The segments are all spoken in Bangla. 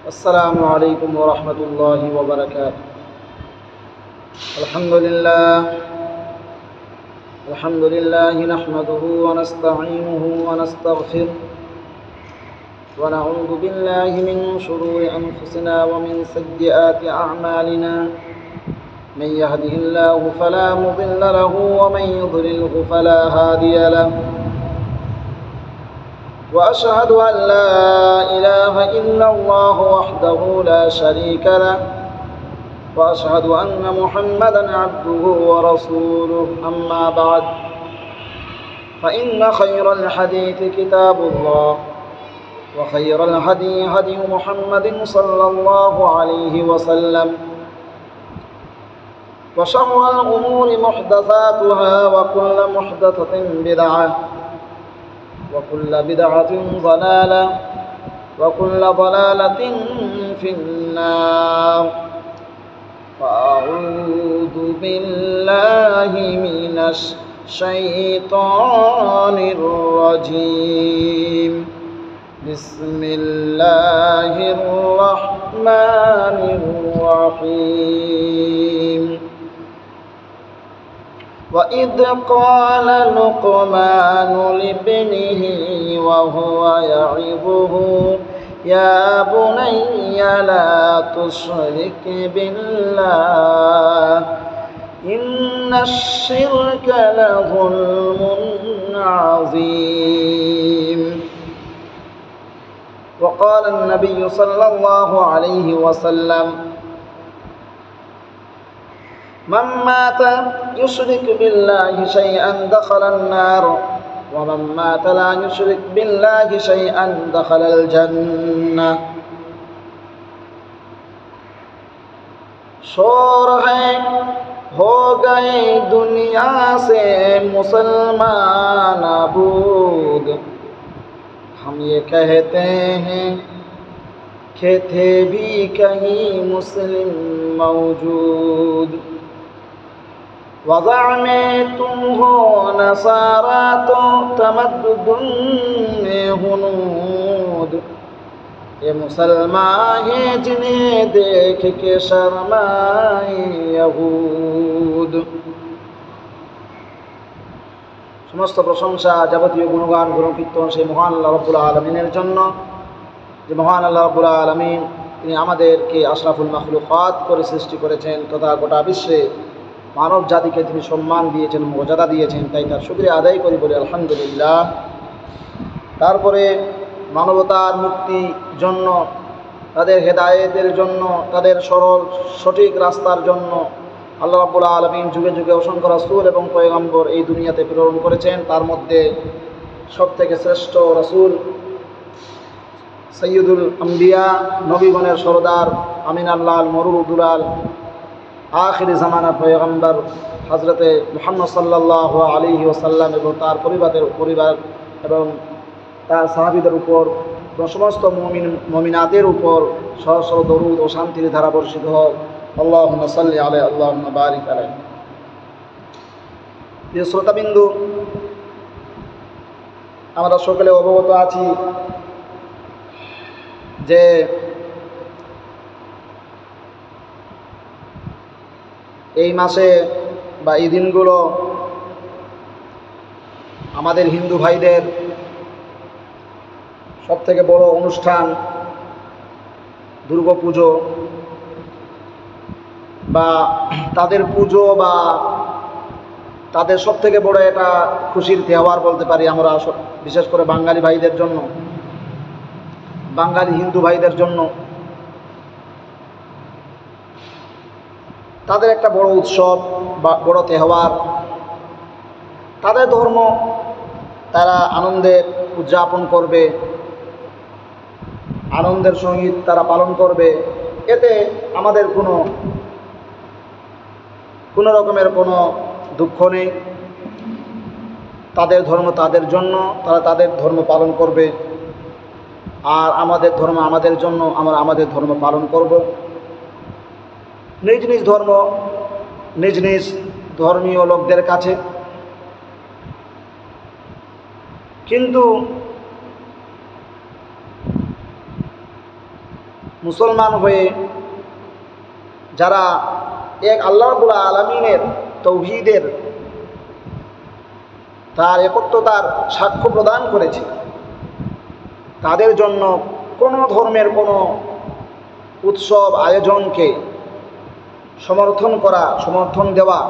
السلام عليكم ورحمة الله وبركاته. الحمد لله نحمده ونستعينه ونستغفره ونعوذ بالله من شرور أنفسنا ومن سيئات أعمالنا. من يهده الله فلا مضل له ومن يضلله فلا هادي له. وأشهد أن لا إله إلا الله وحده لا شريك له وأشهد أن محمدًا عبده ورسوله. أما بعد فإن خير الحديث كتاب الله وخير الهدي هدي محمد صلى الله عليه وسلم وشر الأمور محدثاتها وكل محدثة بدعة وكل بدعة ضلالة وكل ضلالة في النار. فأعوذ بالله من الشيطان الرجيم. بسم الله الرحمن الرحيم. وإذ قال لقمان لابنه وهو يعظه يا بني لا تشرك بالله إن الشرك لظلم عظيم. وقال النبي صلى الله عليه وسلم: من مات يشرك بالله شيئا دخل النار ومن مات لا يشرك بالله شيئا دخل الجنة. शोर है हो गए दुनिया से मुसलमान अबूद, हम ये कहते हैं कि थे भी कहीं मुस्लिम मौजूद। वज़ा में तुम हो नसारा तो तमद्दुन में हुनूद, ये मुसलमान हैं जिन्हें देख के शर्माए यहूद। समस्त प्रशंसा যাবতীয় গুণগান গুণকীর্তন সেই মহান আল্লাহ রাব্বুল আলামিনের জন্য, যে মহান আল্লাহ রাব্বুল আলামিন তিনি আমাদেরকে আশরাফুল মাখলুকাত করে সৃষ্টি করেছেন তথা গোটা বিশ্বে মানব জাতিকে তিনি সম্মান দিয়েছেন, মর্যাদা দিয়েছেন, তাই তার শুকরিয়া আদায় করি বলি আলহামদুলিল্লাহ। তারপরে মানবতার মুক্তির জন্য, তাদের হেদায়েতের জন্য, তাদের সরল সঠিক রাস্তার জন্য আল্লাহ রাব্বুল আলামিন যুগে যুগে অসংখ্য রাসূল এবং পয়গম্বর এই দুনিয়াতে প্রেরণ করেছেন। তার মধ্যে সবথেকে শ্রেষ্ঠ রাসূল সৈয়দুল আম্বিয়া, নবীগণের সরদার, আমিনাল্লাল মরুদুলাল, আখিরি জামানার পয়গম্বর হযরতে মুহাম্মদ সাল্লাল্লাহু আলাইহি ওয়াসাল্লাম এবং তার পরিবার এবং তার সাহাবীদের উপর এবং সমস্ত মুমিনাতের উপর সহস্র দরুদ ও শান্তির ধারা বর্ষিত হোক। আল্লাহুম্মা সাল্লি আলাইহি আল্লাহুম্মা বারিক আলাইহি। প্রিয় শ্রোতাবিন্দু, আমরা সকলে অবগত আছি যে এই মাসে বা এই দিনগুলো আমাদের হিন্দু ভাইদের সবথেকে বড় অনুষ্ঠান দুর্গাপুজো বা তাদের পুজো বা তাদের সবথেকে বড় এটা খুশির তেওয়ার বলতে পারি আমরা, বিশেষ করে বাঙালি ভাইদের জন্য, বাঙালি হিন্দু ভাইদের জন্য তাদের একটা বড় উৎসব বা বড় তেওয়ার। তাদের ধর্ম তারা আনন্দে উদযাপন করবে, আনন্দের সহিত তারা পালন করবে, এতে আমাদের কোনো রকমের কোনো দুঃখ নেই। তাদের ধর্ম তাদের জন্য, তারা তাদের ধর্ম পালন করবে, আর আমাদের ধর্ম আমাদের জন্য, আমরা আমাদের ধর্ম পালন করব। নিজ নিজ ধর্ম নিজ নিজ ধর্মীয় লোকদের কাছে, কিন্তু মুসলমান হয়ে যারা এক আল্লাহ রাব্বুল আলামিনের তৌহিদের তার একত্বতার সাক্ষ্য প্রদান করেছে, তাদের জন্য কোনো ধর্মের কোনো উৎসব আয়োজনকে সমর্থন দেওয়া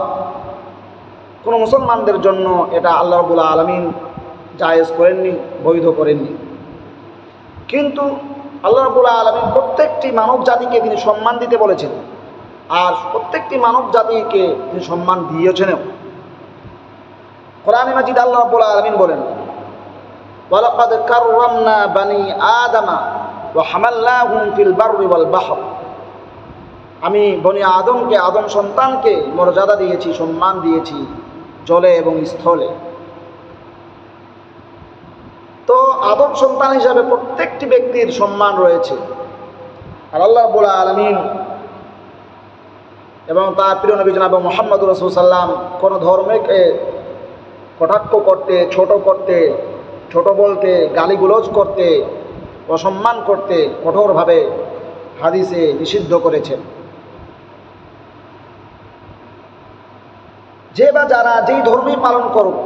কোনো মুসলমানদের জন্য এটা আল্লাহ রাব্বুল আলামিন জায়েজ করেননি, বৈধ করেননি। কিন্তু আল্লাহ রাব্বুল আলামিন প্রত্যেকটি মানব জাতিকে তিনি সম্মান দিতে বলেছেন, আর প্রত্যেকটি মানব জাতিকে তিনি সম্মান দিয়েছেনও। কোরআনে মাজিদ আল্লাহ রাব্বুল আলামিন বলেন, ওয়ালাকাদ কাররামনা বানি আদামা ওয়া হামালনাহুম ফিল বাররি ওয়াল বাহর। আমি বনি আদমকে, আদম সন্তানকে মর্যাদা দিয়েছি, সম্মান দিয়েছি জলে এবং স্থলে। তো আদম সন্তান হিসাবে প্রত্যেকটি ব্যক্তির সম্মান রয়েছে। আর আল্লাহ রাব্বুল আলামিন এবং তার প্রিয় নবী জনাব মুহাম্মদুর রাসূলুল্লাহ সাল্লাম কোনো ধর্মকে কটাক্ষ করতে, ছোট বলতে, গালিগুলোজ করতে, অসম্মান করতে কঠোরভাবে হাদিসে নিষিদ্ধ করেছেন। যে বা যারা যেই ধর্মই পালন করুক,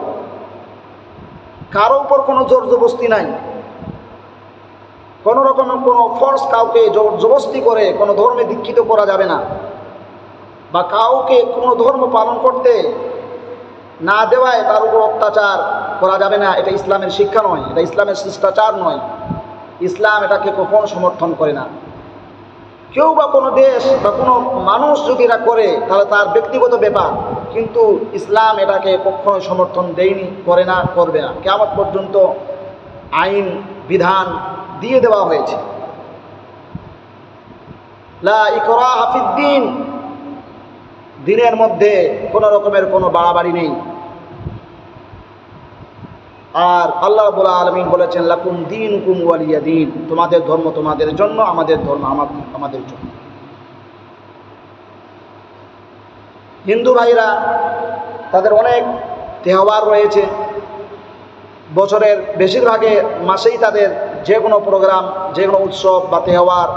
কারো উপর কোনো জোর জবস্তি নাই, কোনো রকমের কোনো ফোর্স কাউকে জোর জবস্তি করে কোনো ধর্মে দীক্ষিত করা যাবে না, বা কাউকে কোনো ধর্ম পালন করতে না দেওয়ায় তার উপর অত্যাচার করা যাবে না। এটা ইসলামের শিক্ষা নয়, এটা ইসলামের শিষ্টাচার নয়। ইসলাম এটাকে কখনো সমর্থন করে না। কেউ বা কোনো দেশ বা কোনো মানুষ যদি এটা করে তাহলে তার ব্যক্তিগত ব্যাপার, কিন্তু ইসলাম এটাকে কখনোই সমর্থন দেয়নি, করে না, করবে না। কিয়ামত পর্যন্ত আইন বিধান দিয়ে দেওয়া হয়েছে। লা ইকরাহা ফিদ্দীন, দিনের মধ্যে কোনো রকমের কোনো বাড়াবাড়ি নেই। আর আল্লাহ রাব্বুল আলামিন বলেছেন, লাকুম দীনুকুম ওয়ালিয়া দীন, তোমাদের ধর্ম তোমাদের জন্য, আমাদের ধর্ম আমাদের জন্য। হিন্দু ভাইরা তাদের অনেক তেহবার রয়েছে, বছরের বেশিরভাগে মাসেই তাদের যে কোনো প্রোগ্রাম, যে কোনো উৎসব বা তেহবার,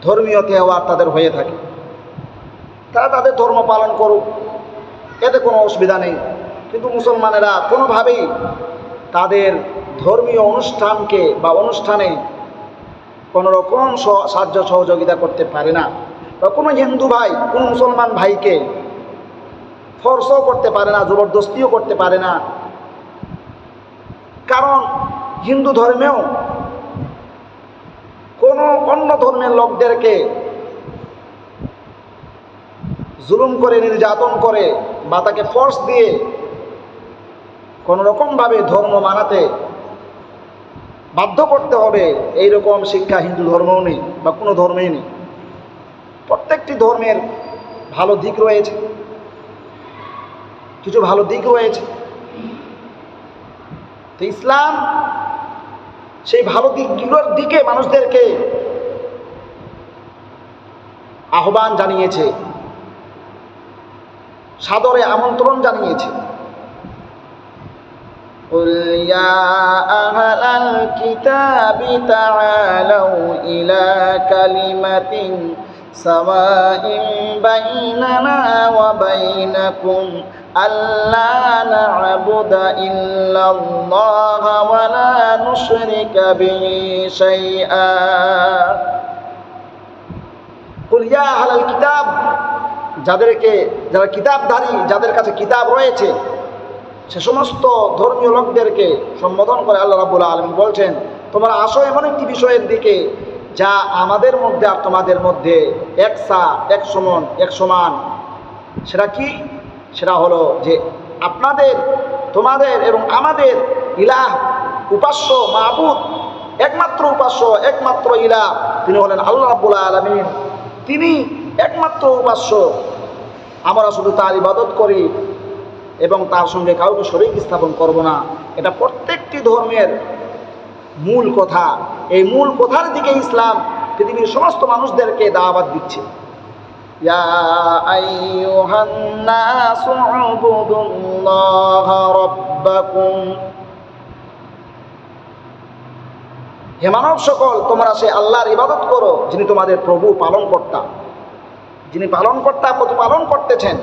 ধর্মীয় তেহবার তাদের হয়ে থাকে। তারা তাদের ধর্ম পালন করুক, এতে কোনো অসুবিধা নেই। কিন্তু মুসলমানেরা কোনোভাবেই তাদের ধর্মীয় অনুষ্ঠানকে বা অনুষ্ঠানে কোনো রকম সাহায্য সহযোগিতা করতে পারে না, বা কোনো হিন্দু ভাই কোনো মুসলমান ভাইকে ফোর্সও করতে পারে না, জবরদস্তিও করতে পারে না। কারণ হিন্দু ধর্মেও কোনো অন্য ধর্মের লোকদেরকে জুলুম করে, নির্যাতন করে বা তাকে ফোর্স দিয়ে কোনো রকমভাবে ধর্ম মানাতে বাধ্য করতে হবে, এইরকম শিক্ষা হিন্দু ধর্মেও নেই বা কোনো ধর্মেই নেই। প্রত্যেকটি ধর্মের ভালো দিক রয়েছে, কিছু ভালো দিক রয়েছে। তো ইসলাম সেই ভালো দিকগুলোর দিকে মানুষদেরকে আহ্বান জানিয়েছে, সাদরে আমন্ত্রণ জানিয়েছে। قل يا أهل الكتاب تعالوا إلى كلمة سواء بيننا وبينكم ألا نعبد إلا الله ولا نشرك به شيئا قل يا أهل الكتاب, যারা কিতাবধারী, যাদের কাছে কিতাব রয়েছে, সে সমস্ত ধর্মীয় লোকদেরকে সম্বোধন করে আল্লাহ রাব্বুল আলামিন বলছেন, তোমরা আসো এমন একটি বিষয়ের দিকে যা আমাদের মধ্যে আর তোমাদের মধ্যে এক সমান। সেটা কি? সেটা হলো যে আপনাদের, তোমাদের এবং আমাদের ইলাহ, উপাস্য মাবুদ, একমাত্র উপাস্য, একমাত্র ইলাহ তিনি হলেন আল্লাহ রাব্বুল আলামিন। তিনি একমাত্র উপাস্য, আমরা শুধু তার ইবাদত করি এবং তার সঙ্গে কাউকে শরীক স্থাপন করব না। এটা প্রত্যেকটি ধর্মের মূল কথা। এই মূল কথার দিকে ইসলাম পৃথিবীর সমস্ত মানুষদেরকে দাওয়াত দিচ্ছে। ইয়া আইয়ুহান নাসু উবুদুল্লাহা রাব্বাকুম হে মানব সকল, তোমরা সে আল্লাহর ইবাদত করো যিনি তোমাদের প্রভু পালনকর্তা, যিনি পালনকর্তা প্রতিপালন করতেছেন,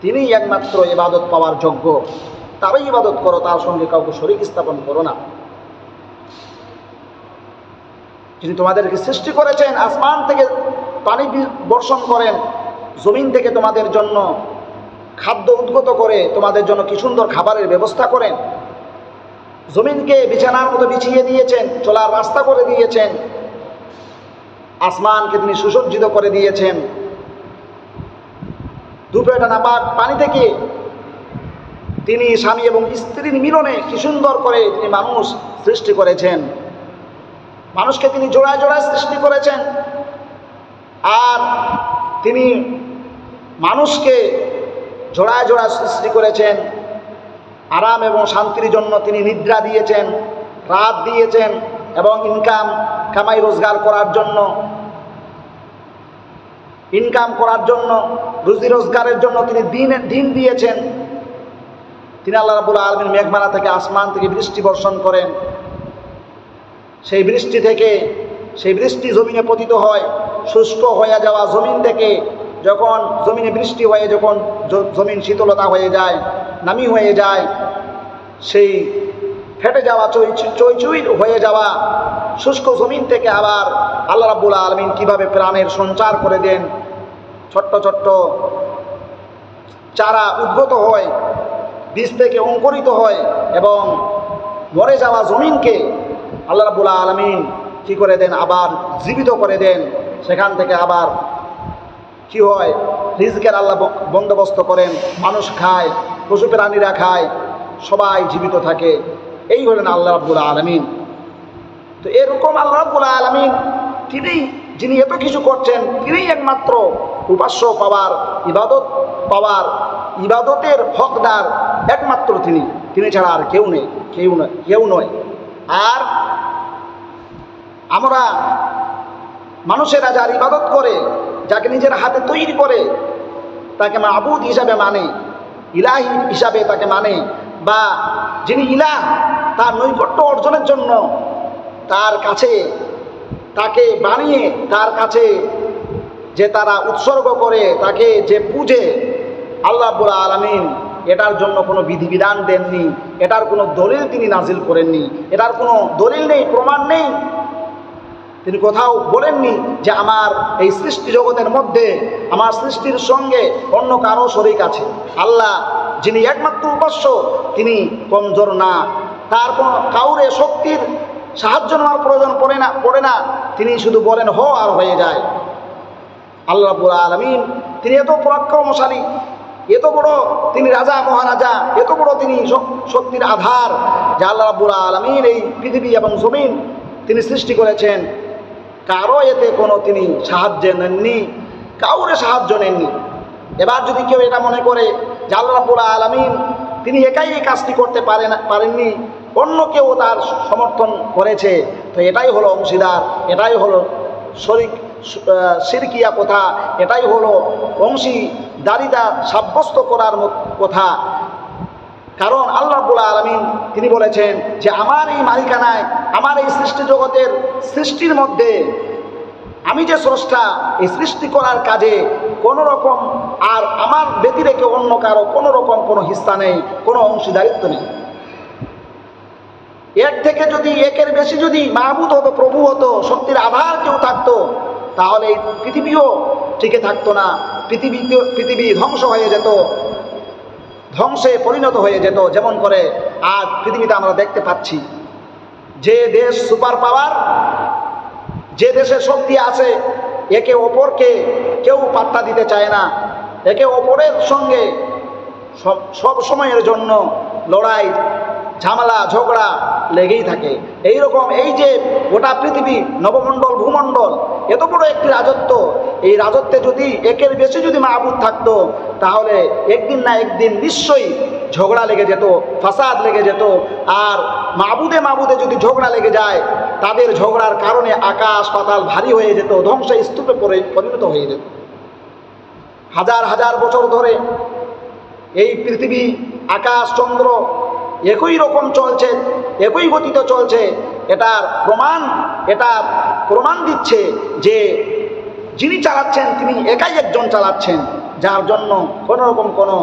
তিনি একমাত্র ইবাদত পাওয়ার যোগ্য, তারই ইবাদত করো, তার সঙ্গে কাউকে শরীক স্থাপন করো না। যিনি তোমাদেরকে সৃষ্টি করেছেন, আসমান থেকে পানি বর্ষণ করেন, জমিন থেকে তোমাদের জন্য খাদ্য উদ্গত করে তোমাদের জন্য কি সুন্দর খাবারের ব্যবস্থা করেন, জমিনকে বিছানার মতো বিছিয়ে দিয়েছেন, চলার রাস্তা করে দিয়েছেন, আসমানকে তিনি সুসজ্জিত করে দিয়েছেন, দুপেটা নাপাক পানি থেকে তিনি স্বামী এবং স্ত্রীর মিলনে কি সুন্দর করে তিনি মানুষ সৃষ্টি করেছেন, মানুষকে তিনি জোড়ায় জোড়ায় সৃষ্টি করেছেন, আর তিনি মানুষকে জোড়ায় জোড়ায় সৃষ্টি করেছেন, আরাম এবং শান্তির জন্য তিনি নিদ্রা দিয়েছেন, রাত দিয়েছেন, এবং কামাই রোজগার করার জন্য, ইনকাম করার জন্য, রুজি রোজগারের জন্য তিনি দিন দিয়েছেন। তিনি আল্লাহ রাব্বুল আলামিন মেঘমালা থেকে আসমান থেকে বৃষ্টি বর্ষণ করেন, সেই বৃষ্টি জমিনে পতিত হয়, শুষ্ক হয়ে যাওয়া জমিন থেকে যখন জমিনে বৃষ্টি হয়ে যখন জমিন শীতলতা হয়ে যায়, নামি হয়ে যায়, সেই ফেটে যাওয়া চইচুই হয়ে যাওয়া শুষ্ক জমিন থেকে আবার আল্লাহ রাব্বুল আলামিন কিভাবে প্রাণের সঞ্চার করে দেন, ছোট্ট ছোট্ট চারা উদ্গত হয়, বীজ থেকে অঙ্কুরিত হয়, এবং মরে যাওয়া জমিনকে আল্লাহ রাব্বুল আলামিন কি করে দেন, আবার জীবিত করে দেন, সেখান থেকে আবার কি হয়, রিজকের আল্লাহ বন্দোবস্ত করেন, মানুষ খায়, পশু প্রাণীরা খায়, সবাই জীবিত থাকে। এই হলেন আল্লাহ রাব্বুল আলামিন। তো এরকম আল্লাহ রাব্বুল আলামিন যিনি এত কিছু করছেন, তিনি একমাত্র উপাস্য পাওয়ার, ইবাদতের হকদার একমাত্র তিনি ছাড়া আর কেউ নয়। আর আমরা মানুষেরা যার ইবাদত করে, যাকে নিজের হাতে তৈরি করে, তাকে মাবুদ হিসাবে মানে, ইলাহি হিসাবে তাকে মানে, বা যিনি ইলাহ তার নৈকট্য অর্জনের জন্য তাকে বানিয়ে তার কাছে যে তারা উৎসর্গ করে, তাকে যে পূজে, আল্লাহ রাব্বুল আলামিন এটার জন্য কোনো বিধিবিধান দেননি, এটার কোনো দলিল তিনি নাজিল করেননি, এটার কোনো দলিল নেই, প্রমাণ নেই। তিনি কোথাও বলেননি যে আমার এই সৃষ্টি জগতের মধ্যে আমার সৃষ্টির সঙ্গে অন্য কারো শরীক আছে। আল্লাহ যিনি একমাত্র উপাস্য, তিনি কমজোর না, তার কোনো কাউরে শক্তির সাহায্য নেওয়ার প্রয়োজন পড়ে না, তিনি শুধু বলেন হো আর হয়ে যায়। আল্লাহ রাব্বুল আলামিন তিনি এত পরাক্রমশালী, এত বড় তিনি রাজা মহারাজা, এত বড় তিনি শক্তির আধার, যে আল্লাহ রাব্বুল আলামিন এই পৃথিবী এবং জমিন তিনি সৃষ্টি করেছেন, কারো এতে কোনো তিনি সাহায্য নেননি, কাউরে সাহায্য নেননি। এবার যদি কেউ এটা মনে করে যে আল্লাহ রাব্বুল আলামিন তিনি একাই এই কাজটি করতে পারেননি, অন্য কেউ তার সমর্থন করেছে, তো এটাই হলো অংশীদার, এটাই হলো শিরকিয়া কথা, এটাই হলো অংশীদারিতা সাব্যস্ত করার কথা। কারণ আল্লাহ রাব্বুল আলামিন তিনি বলেছেন যে আমার এই মালিকানায়, আমার এই সৃষ্টি জগতের সৃষ্টির মধ্যে আমি যে স্রষ্টা, এই সৃষ্টি করার কাজে কোনো রকম আর আমার ব্যতি রেখে অন্য কারো কোনো রকম কোনো হিস্সা নেই, কোনো অংশীদারিত্ব নেই। একের বেশি যদি মাহবুদ হতো, প্রভু হতো, শক্তির আধার কেউ থাকতো, তাহলে এই পৃথিবীও টিকে থাকতো না, পৃথিবী ধ্বংস হয়ে যেত, ধ্বংসে পরিণত হয়ে যেত। যেমন করে আজ পৃথিবীতে আমরা দেখতে পাচ্ছি, যে দেশ সুপার পাওয়ার, যে দেশে শক্তি আছে, একে অপরকে কেউ পাত্তা দিতে চায় না, একে অপরের সঙ্গে সব সময়ের জন্য লড়াই, ঝামেলা, ঝগড়া লেগেই থাকে। এইরকম এই যে গোটা পৃথিবী, নবমণ্ডল, ভূমণ্ডল, এত বড় একটি রাজত্ব, এই রাজত্বে যদি একের বেশি যদি মাহবুদ থাকতো, তাহলে একদিন না একদিন নিশ্চয়ই ঝগড়া লেগে যেত, ফাসাদ লেগে যেত। আর মাহবুদে যদি ঝগড়া লেগে যায়, তাদের ঝগড়ার কারণে আকাশ পাতাল ভারী হয়ে যেত, ধ্বংস স্তূপে পরিণত হয়ে যেত। হাজার হাজার বছর ধরে এই পৃথিবী, আকাশ, চন্দ্র একই রকম চলছে, একই গতিতে চলছে, এটা প্রমাণ দিচ্ছে যে যিনি চালাচ্ছেন তিনি একাই একজন চালাচ্ছেন, যার জন্য কোনো রকম কোনো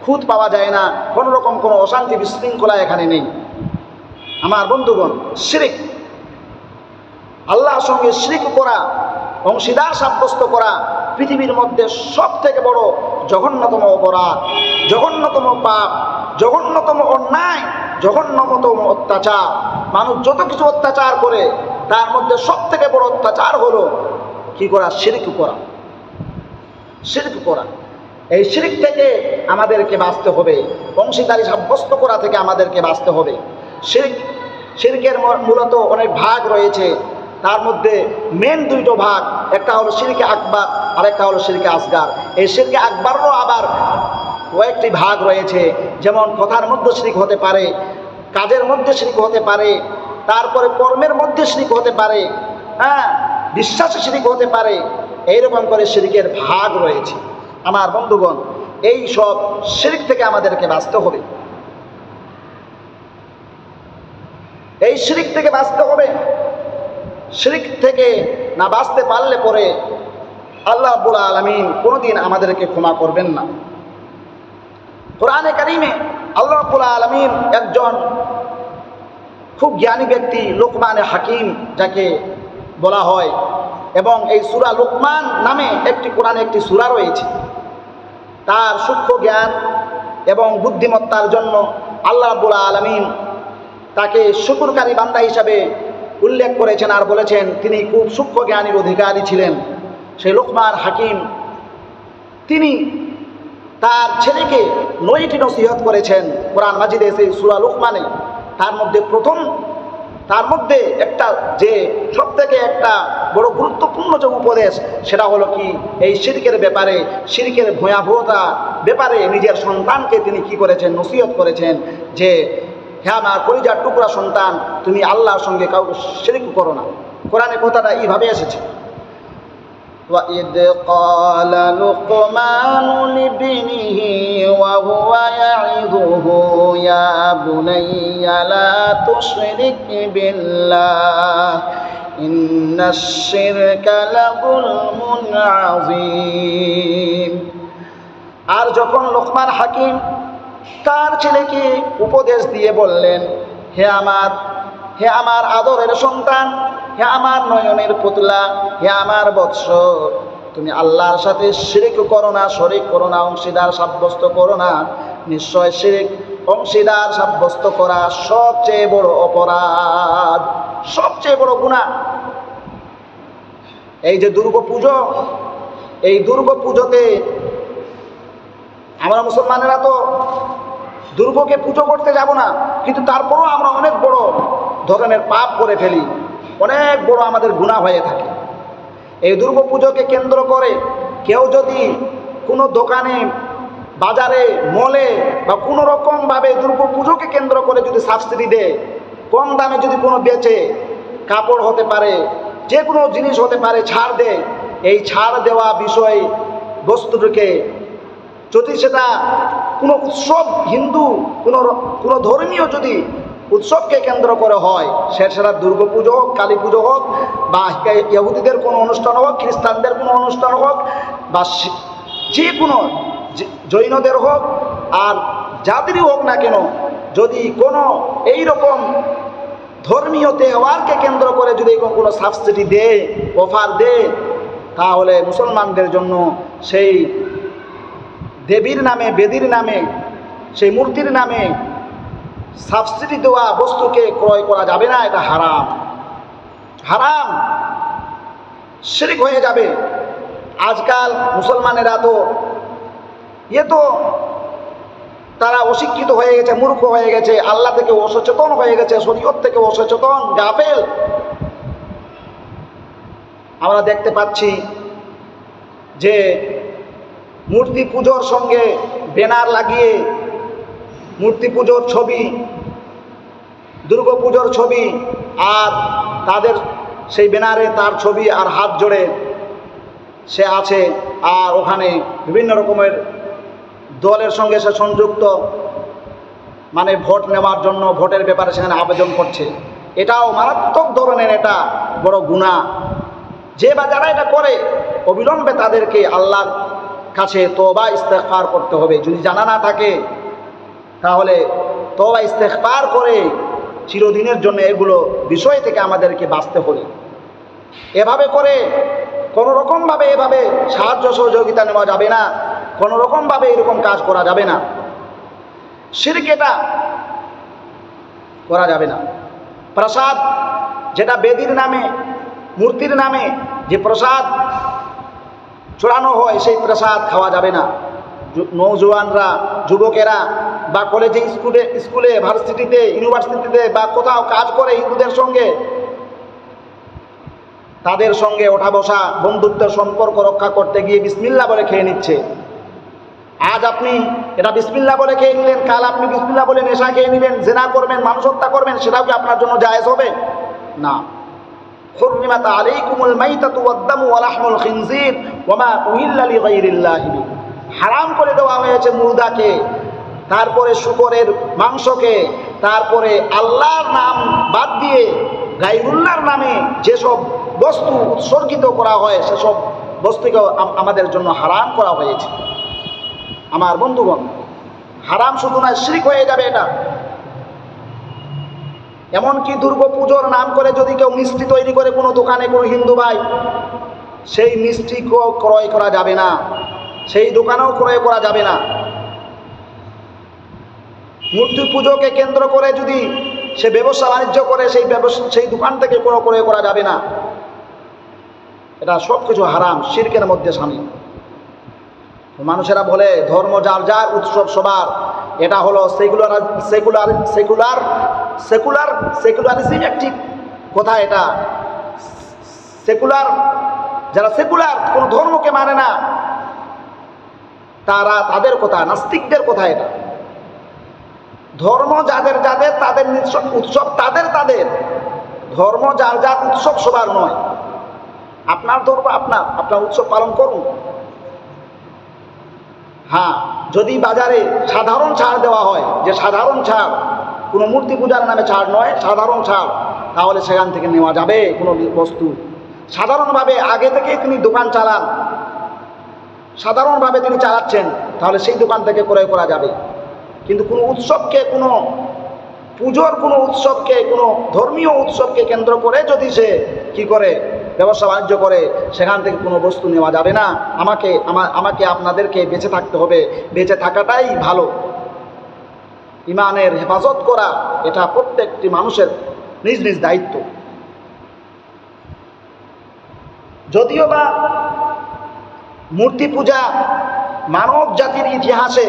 খুঁত পাওয়া যায় না, কোনো রকম কোনো অশান্তি বিশৃঙ্খলা এখানে নেই। আমার বন্ধুগণ, শিরক, আল্লাহর সঙ্গে শিরক করা, অংশীদার সাব্যস্ত করা পৃথিবীর মধ্যে সব থেকে বড় জঘন্যতম অপরাধ, জঘন্যতম পাপ, জঘন্যতম অন্যায়, জঘন্যতম অত্যাচার। মানুষ যত কিছু অত্যাচার করে তার মধ্যে সব থেকে বড় অত্যাচার হলো কি করা? শিরক করা। শিরক করা, এই শিরক থেকে আমাদেরকে বাঁচতে হবে, অংশীদারি সাব্যস্ত করা থেকে আমাদেরকে বাঁচতে হবে। শিরকের মূলত অনেক ভাগ রয়েছে, তার মধ্যে মেন দুইটো ভাগ, একটা হলো শিরকে আকবার আর একটা হলো শিরকে আসগার। এই শিরকে আকবারও আবার কয়েকটি ভাগ রয়েছে, যেমন কথার মধ্যে শিরক হতে পারে, কাজের মধ্যে শিরক হতে পারে, তারপরে কর্মের মধ্যে শিরক হতে পারে, বিশ্বাসে শিরক হতে পারে। এইরকম করে শিরকের ভাগ রয়েছে। আমার বন্ধুগণ, এই সব শিরক থেকে আমাদেরকে বাঁচতে হবে, এই শিরক থেকে বাঁচতে হবে। শিরক থেকে না বাঁচতে পারলে পরে আল্লাহ রাব্বুল আলামিন কোনোদিন আমাদেরকে ক্ষমা করবেন না। কোরআনে কারীমে আল্লাহ রাব্বুল আলামিন একজন খুব জ্ঞানী ব্যক্তি, লোকমানে হাকিম যাকে বলা হয়, এবং এই সূরা লোকমান নামে কোরআনে একটি সূরা রয়েছে। তার সূক্ষ্ম জ্ঞান এবং বুদ্ধিমত্তার জন্য আল্লাহ রাব্বুল আলামিন তাকে শুকরকারী বান্দা হিসাবে উল্লেখ করেছেন আর বলেছেন তিনি খুব সূক্ষ্ম জ্ঞানীর অধিকারী ছিলেন। সেই লোকমান হাকিম তিনি তার ছেলেকে 9টি নসিহত করেছেন কোরআন মাজিদে, সেই সূরা লোকমানে। তার মধ্যে একটা যে সবথেকে একটা বড় গুরুত্বপূর্ণ যে উপদেশ, সেটা হলো কি, এই শিরকের ব্যাপারে, শিরকের ভয়াবহতা ব্যাপারে নিজের সন্তানকে তিনি কি করেছেন? নসিহত করেছেন যে, হে আমার কলিজার টুকরা সন্তান, তুমি আল্লাহর সঙ্গে কাউকে শিরক করো না। কোরআনে কথাটা এইভাবে এসেছে, وَإِذْ قَالَ لُقْمَانُ لِابْنِهِ وَهُوَ يَعِظُهُ يَا بُنَيَّ لَا تُشْرِكْ بِاللَّهِ إِنَّ الشِّرْكَ لَظُلْمٌ عَظِيمٌ। আর যখন লোকমান হাকিম তার ছেলেকে উপদেশ দিয়ে বললেন, হে আমার আদরের সন্তান, হে আমার নয়নের পুতলা, হে আমার বৎস, তুমি আল্লাহর সাথে শিরক করো না, শরীক করো না, অংশীদার সাব্যস্ত করো না। নিশ্চয় শিরক, অংশীদার সাব্যস্ত করা সবচেয়ে বড় অপরাধ, সবচেয়ে বড় গুনাহ। এই যে দুর্গাপুজো, এই দুর্গাপুজোতে আমরা মুসলমানেরা তো দুর্গাকে পুজো করতে যাব না, কিন্তু তারপরও আমরা অনেক বড় ধরনের পাপ করে ফেলি, অনেক বড় আমাদের গুনাহ হয়ে থাকে। এই দুর্গাপুজোকে কেন্দ্র করে কেউ যদি কোনো দোকানে, বাজারে, মলে বা কোনো রকমভাবে দুর্গাপুজোকে কেন্দ্র করে যদি সাবসিডি দেয়, কম দামে যদি কোনো বেচে, কাপড় হতে পারে, যে কোনো জিনিস হতে পারে, ছাড় দেয়, এই ছাড় দেওয়া বিষয় বস্তুটিকে যদি সেটা কোনো উৎসব, হিন্দু কোনো ধর্মীয় যদি উৎসবকে কেন্দ্র করে হয়, সেটা দুর্গাপুজো হোক, কালী পুজো হোক, বা ইহুদিদের কোনো অনুষ্ঠান হোক, খ্রিস্টানদের কোনো অনুষ্ঠান হোক, বা যে কোনো জৈনদের হোক, আর যাদেরই হোক না কেন, যদি কোনো এইরকম ধর্মীয় তেওহারকে কেন্দ্র করে যদি কোনো সাবসিডি দেয়, অফার দেয়, তাহলে মুসলমানদের জন্য সেই দেবীর নামে, বেদির নামে, সেই মূর্তির নামে সাবসিডি দেওয়া বস্তুকে ক্রয় করা যাবে না। এটা হারাম, হারাম, শিরক হয়ে যাবে। আজকাল মুসলমানেরা তো তারা অশিক্ষিত হয়ে গেছে, মূর্খ হয়ে গেছে, আল্লাহ থেকে অসচেতন হয়ে গেছে, শরীয়ত থেকে অসচেতন, গাফেল। আমরা দেখতে পাচ্ছি যে মূর্তি পুজোর সঙ্গে ব্যানার লাগিয়ে মূর্তি পুজোর ছবি, দুর্গা পুজোর ছবি, আর তাদের সেই ব্যানারে তার ছবি আর হাত জোড়ে সে আছে, আর ওখানে বিভিন্ন রকমের দলের সঙ্গে সে সংযুক্ত, মানে ভোট নেওয়ার জন্য, ভোটের ব্যাপারে সেখানে আবেদন করছে। এটাও মারাত্মক ধরনের, এটা বড় গুনাহ। যে বা যারা এটা করে অবিলম্বে তাদেরকে আল্লাহর কাছে তওবা ইস্তেগফার করতে হবে। যদি জানা না থাকে তাহলে তওবা ইস্তেগফার করে চিরদিনের জন্য এগুলো বিষয় থেকে আমাদেরকে বাঁচতে হবে। এভাবে করে কোনো রকমভাবে এভাবে সাহায্য সহযোগিতা নেওয়া যাবে না, কোনো রকমভাবে এরকম কাজ করা যাবে না। শিরক এটা করা যাবে না। প্রসাদ যেটা বেদির নামে, মূর্তির নামে যে প্রসাদ চড়ানো হয়, সেই প্রসাদ খাওয়া যাবে না। নৌজওয়ানরা, যুবকেরা বা কলেজে, স্কুলে, ভার্সিটিতে, ইউনিভার্সিটিতে বা কোথাও কাজ করে হিন্দুদের সঙ্গে, তাদের সঙ্গে ওঠা বসা, বন্ধুত্বের সম্পর্ক রক্ষা করতে গিয়ে বিসমিল্লাহ বলে খেয়ে নিচ্ছে। আজ আপনি এটা বিসমিল্লাহ বলে খেয়ে নিলেন, কাল আপনি বিসমিল্লাহ বলে নেশা খেয়ে নিলেন, জিনা করবেন, মানুষ হত্যা করবেন, সেটাও কি আপনার জন্য জায়েজ হবে? না। হুররিমাত আলাইকুমুল মাইতাতু ওয়াদ-দামু ওয়া লাহমুল খিনজির ওয়া মা উহিল্লা লিগাইরিল্লাহি বিহি। হারাম করে দেওয়া হয়েছে মুর্দাকে, তারপরে শুকরের মাংসকে, তারপরে আল্লাহর নাম বাদ দিয়ে গায়রুল্লাহর নামে যেসব বস্তু উৎসর্গিত করা হয়, সেসব বস্তুকে আমাদের জন্য হারাম করা হয়েছে। আমার বন্ধুগণ, হারাম শুধু না, শিরক হয়ে যাবে এটা। এমনকি দুর্গা পুজোর নাম করে যদি কেউ মিষ্টি তৈরি করে কোনো দোকানে, কোনো হিন্দু ভাই, সেই মিষ্টিকেও ক্রয় করা যাবে না, সেই দোকানেও ক্রয় করা যাবে না। মূর্তি পুজোকে কেন্দ্র করে যদি সে ব্যবসা বাণিজ্য করে, সেই দোকান থেকে কোনো ক্রয় করা যাবে না। এটা সব কিছু হারাম, শিরকের মধ্যে শামিল। মানুষেরা বলে ধর্ম যার যার, উৎসব সবার। এটা হলো সেকুলারিজম একটি কথা। এটা যারা সেকুলার, কোনো ধর্মকে মানে না, তাদের কথা, নাস্তিকদের কথা এটা। ধর্ম যাদের যাদের, তাদের উৎসব তাদের তাদের। ধর্ম যার যার, উৎসব সবার নয়। আপনার ধর্ম আপনার উৎসব পালন করুন। হ্যাঁ, যদি বাজারে সাধারণ ছাড় দেওয়া হয়, যে সাধারণ ছাড়, কোনো মূর্তি পূজার নামে ছাড় নয়, সাধারণ ছাড়, তাহলে সেখান থেকে নেওয়া যাবে কোনো বস্তু। সাধারণভাবে আগে থেকে তিনি দোকান চালান, সাধারণভাবে তিনি চালাচ্ছেন, তাহলে সেই দোকান থেকে ক্রয় করা যাবে। কিন্তু কোনো উৎসবকে, কোনো পুজোর কোনো উৎসবকে, কোনো ধর্মীয় উৎসবকে কেন্দ্র করে যদি সে কি করে ব্যবসা বাণিজ্য করে, সেখান থেকে কোনো বস্তু নেওয়া যাবে না। আমাকে আপনাদেরকে বেঁচে থাকতে হবে, বেঁচে থাকাটাই ভালো। ইমানের হেফাজত করা এটা প্রত্যেকটি মানুষের নিজ নিজ দায়িত্ব। যদিও বা মূর্তি পূজা মানব জাতির ইতিহাসে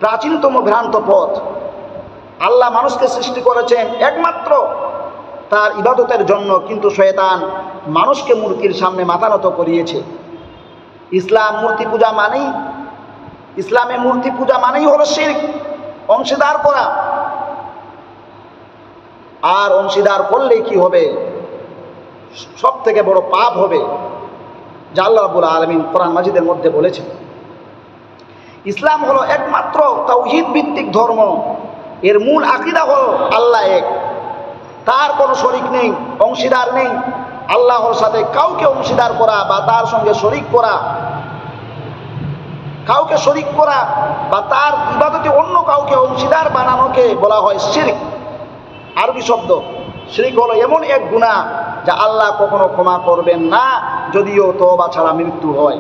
প্রাচীনতম ভ্রান্ত পথ। আল্লাহ মানুষকে সৃষ্টি করেছেন একমাত্র তার ইবাদতের জন্য, কিন্তু শয়তান মানুষকে মূর্তির সামনে মাথা নত করিয়েছে। ইসলামে মূর্তি পূজা মানেই হলো শিরক, অংশীদার করা। আর অংশীদার করলে কি হবে? সব থেকে বড় পাপ হবে, যা আল্লাহ রাব্বুল আলামিন কোরআন মাজিদের মধ্যে বলেছেন। ইসলাম হলো একমাত্র তাওহীদ ভিত্তিক ধর্ম। এর মূল আকীদা হলো আল্লাহ এক, তার কোনো শরীক নেই, অংশীদার নেই। আল্লাহর সাথে কাউকে অংশীদার করা বা তার সঙ্গে শরীক করা, কাউকে শরীক করা বা তার ইবাদতে অন্য কাউকে অংশীদার বানানোকে বলা হয় শিরক। আরবি শব্দ শিরক হলো এমন এক গুনাহ যা আল্লাহ কখনো ক্ষমা করবেন না, যদিও তওবা ছাড়া মৃত্যু হয়।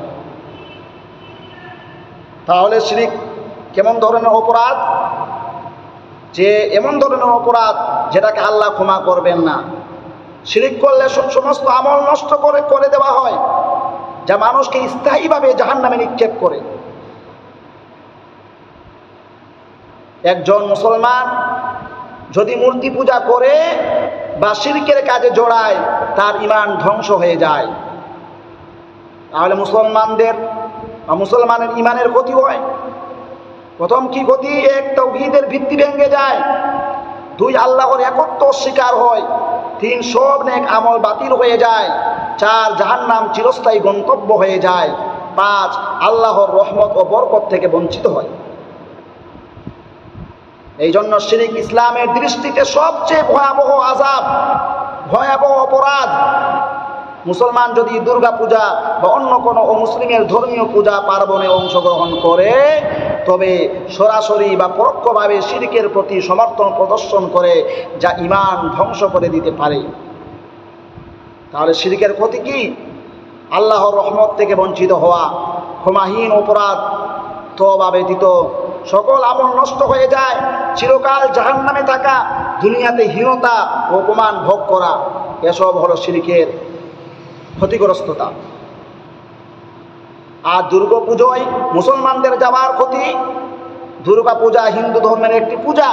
তাহলে শিরক কেমন ধরনের অপরাধ? যে এমন ধরনের অপরাধ যেটাকে আল্লাহ ক্ষমা করবেন না। শিরক করলে সমস্ত আমল নষ্ট করে দেওয়া হয়, যা মানুষকে স্থায়ীভাবে জাহান্নামে নিক্ষেপ করে। একজন মুসলমান যদি মূর্তি পূজা করে বা শিরকের কাজে জড়ায়, তার ঈমান ধ্বংস হয়ে যায়। তাহলে মুসলমানের ঈমানের ক্ষতি হয়। প্রথম কি ক্ষতি? এক, তাওহীদের ভিত্তি ভেঙে যায়। 2, আল্লাহর একত্ব অস্বীকার হয়। 3, সব নেক আমল বাতিল হয়ে যায়। 4, জাহান্নাম চিরস্থায়ী গন্তব্য হয়ে যায়। 5, আল্লাহর রহমত ও বরকত থেকে বঞ্চিত হয়। এই জন্য শিরক ইসলামের দৃষ্টিতে সবচেয়ে ভয়াবহ আযাব, ভয়াবহ অপরাধ। মুসলমান যদি দুর্গা পূজা বা অন্য কোনো অমুসলিমের ধর্মীয় পূজা পার্বণে অংশগ্রহণ করে, তবে সরাসরি বা পরোক্ষভাবে শিরকের প্রতি সমর্থন প্রদর্শন করে, যা ঈমান ধ্বংস করে দিতে পারে। তাহলে শিরকের ক্ষতি কি? আল্লাহর রহমত থেকে বঞ্চিত হওয়া, ক্ষমাহীন অপরাধ, তওবা ব্যতীত সকল আমল নষ্ট হয়ে যায়, চিরকাল জাহান্নামে থাকা, দুনিয়াতে হীনতা ও অপমান ভোগ করা, এসব হলো শিরকের ক্ষতিগ্রস্ততা। আর দুর্গা পুজোয় মুসলমানদের যাওয়ার ক্ষতি। দুর্গা পূজা হিন্দু ধর্মের একটি পূজা,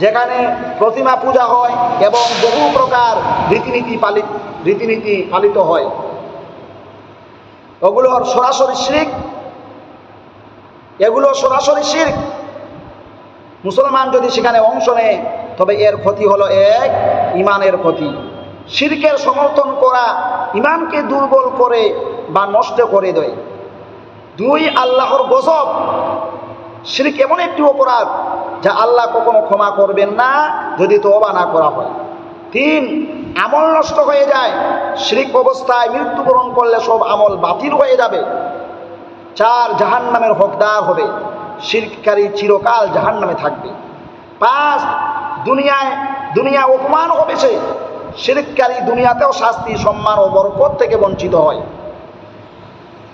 যেখানে প্রতিমা পূজা হয় এবং বহু প্রকার রীতিনীতি পালিত হয়। ওগুলোর সরাসরি শিরক, এগুলো সরাসরি শিরক। মুসলমান যদি সেখানে অংশ নেয়, তবে এর ক্ষতি হলো এক, ঈমানের ক্ষতি। শিরকের সমর্থন করা ঈমানকে দুর্বল করে বা নষ্ট করে দেয়। দুই, আল্লাহর গজব। শিরক এমন একটি অপরাধ যা আল্লাহ কখনো ক্ষমা করবেন না যদি তওবা না করা হয়। তিন, আমল নষ্ট হয়ে যায়। শিরক অবস্থায় মৃত্যুবরণ করলে সব আমল বাতিল হয়ে যাবে। চার, জাহান্নামের হকদার হবে, শিরককারী চিরকাল জাহান্নামে থাকবে। পাঁচ, দুনিয়া অপমান হবে সে, শিরককারী দুনিয়াতেও শাস্তি, সম্মান ও বরকত থেকে বঞ্চিত হয়।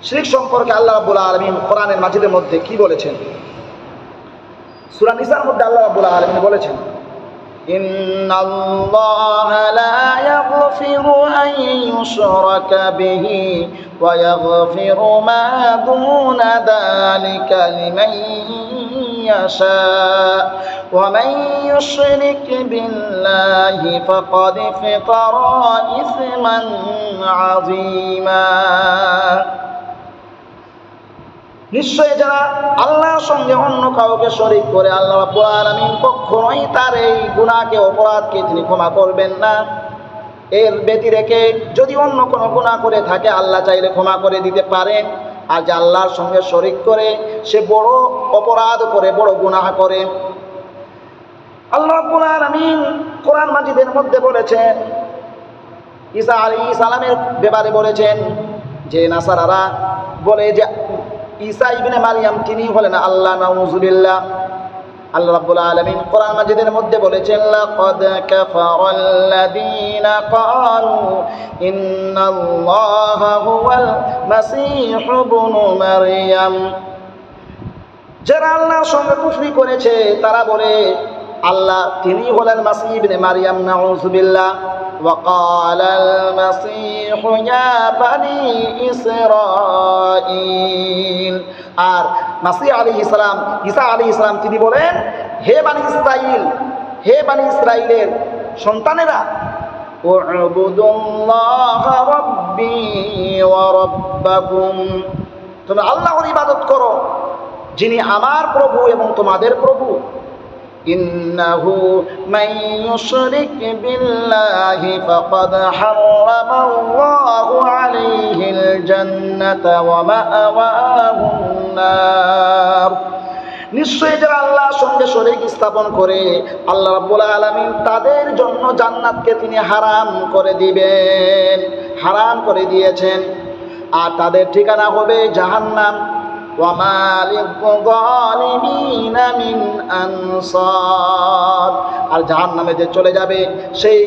শিরক সম্পর্কে আল্লাহ রাব্বুল আলামিন কোরআনের মাজিদের মধ্যে কি বলেছেন? সূরা নিসার মধ্যে আল্লাহ রাব্বুল আলামিন বলেছেন, ইন্নাল্লাহা লা ইয়াগফিরু আন ইউশরাকা বিহি ওয়া ইয়াগফিরু মা দুনা যালিকা লিমান ইয়াশা ওয়া মান ইউশরিক বিল্লাহি ফাকাদ ইফতারা ইসমান আযীমা। নিশ্চয় যারা আল্লাহর সঙ্গে অন্য কাউকে শরীক করে, আল্লাহ রাব্বুল আলামিন কখনোই তার এই গুনাহকে, অপরাধকে তিনি ক্ষমা করবেন না। এর ব্যতি রেখে যদি অন্য কোনো গুনাহ করে থাকে, আল্লাহ চাইলে ক্ষমা করে দিতে পারেন। আর যে আল্লাহর সঙ্গে শরীক করে, সে বড় অপরাধ করে, বড় গুনাহ করে। আল্লাহ রাব্বুল আলামিন কোরআন মাজিদের মধ্যে বলেছেন, ঈসা আলাইহিস সালামের ব্যাপারে বলেছেন যে নাসারারা বলে যে ঈসা ইবনে মারইয়াম তিনি হলেন আল্লাহ, নাউযুবিল্লাহ। আল্লাহ রাব্বুল আলামিন কোরআন মাজিদের মধ্যে বলেছেন, লাকাদ কাফারাল্লাযীনা ক্বালু ইন্নাল্লাহা হুয়াল মাসীহু ইবনু মারইয়াম। যারা আল্লাহর সঙ্গে কুফরি করেছে, তারা বলে আল্লাহ তিনি হলেন মাসীহ ইবনে মারইয়াম, নাউযুবিল্লাহ। وقال المسيح يا بني إسرائيل। আর মাসীহ আলাইহিস সালাম, ঈসা আলাইহিস সালাম তিনি বলেন, হে বানি ইসরাইল, হে বানি ইসরাইলের সন্তানেরা, উ'বুদুল্লাহা রাব্বি ওয়া রাব্বাকুম, তোমরা আল্লাহর ইবাদত করো, যিনি আমার প্রভু এবং তোমাদের প্রভু। ইন্নাহু মান ইউশরিক বিল্লাহি ফাকাদ হারামাল্লাহু আলাইহিল জান্নাতা ওয়া মাআওয়াহুন নার। নিশ্চয়ই যারা আল্লাহর সঙ্গে শরীক স্থাপন করে, আল্লাহ রাব্বুল আলামিন তাদের জন্য জান্নাতকে তিনি হারাম করে দিবেন, হারাম করে দিয়েছেন। আর তাদের ঠিকানা হবে জাহান্নাম। ওয়া মা লিয-যালিমিনা মিন আনসার। আর জাহান্নামে যে চলে যাবে, সেই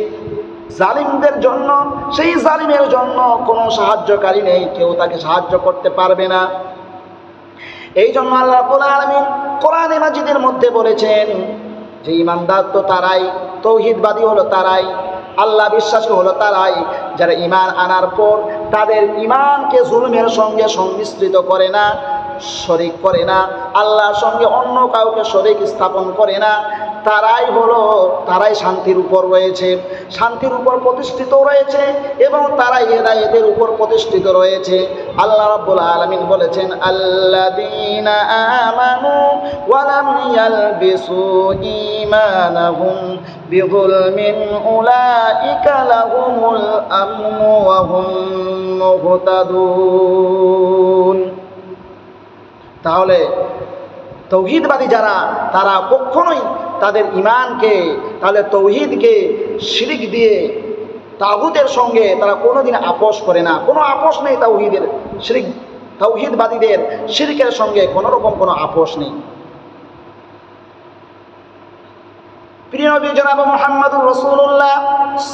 জালিমদের জন্য, সেই জালিমের জন্য কোনো সাহায্যকারী নেই, কেউ তাকে সাহায্য করতে পারবে না। এই জন্য আল্লাহ রাব্বুল আলামিন কোরআনে মাজিদের মধ্যে বলেছেন যে ঈমানদার তো তারাই, তৌহিদবাদী হলো তারাই, আল্লাহ বিশ্বাসী হলো তারাই, যারা ঈমান আনার পর তাদের ঈমানকে জুলমের সঙ্গে সংমিশ্রিত করে না, শরীক করে না, আল্লাহর সঙ্গে অন্য কাউকে শরীক স্থাপন করে না। তারাই শান্তির উপর রয়েছে, শান্তির উপর প্রতিষ্ঠিত রয়েছে এবং তারাই হেদায়েতের উপর প্রতিষ্ঠিত রয়েছে। আল্লাহ রাব্বুল আলামিন বলেছেন, আল্লাযীনা আমানু ওয়া লাম ইয়ালবিসু ঈমানাহুম বিযুলমিন উলাইকা লাহুমুল আমনু ওয়া হুম মুহতাদুন। তাহলে তৌহিদবাদী যারা, তারা কখনোই তাদের ঈমানকে, তাহলে তৌহিদকে শিরিক দিয়ে তাগুতের সঙ্গে তারা কোনোদিন আপোষ করে না। কোনো আপোষ নেই তাওহীদের শিরিক, তাওহীদবাদীদের শিরকের সঙ্গে কোনো রকম কোনো আপোষ নেই। প্রিয় নবী জনাব মুহাম্মদুর রাসূলুল্লাহ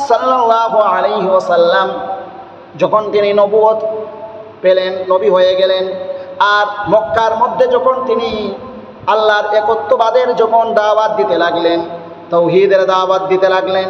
সাল্লাল্লাহু আলাইহি ওয়াসাল্লাম যখন তিনি নবুয়ত পেলেন, নবী হয়ে গেলেন, আর মক্কার মধ্যে যখন তিনি আল্লাহর একত্ববাদের যখন দাওয়াত দিতে লাগলেন, তাওহীদের দাওয়াত দিতে লাগলেন,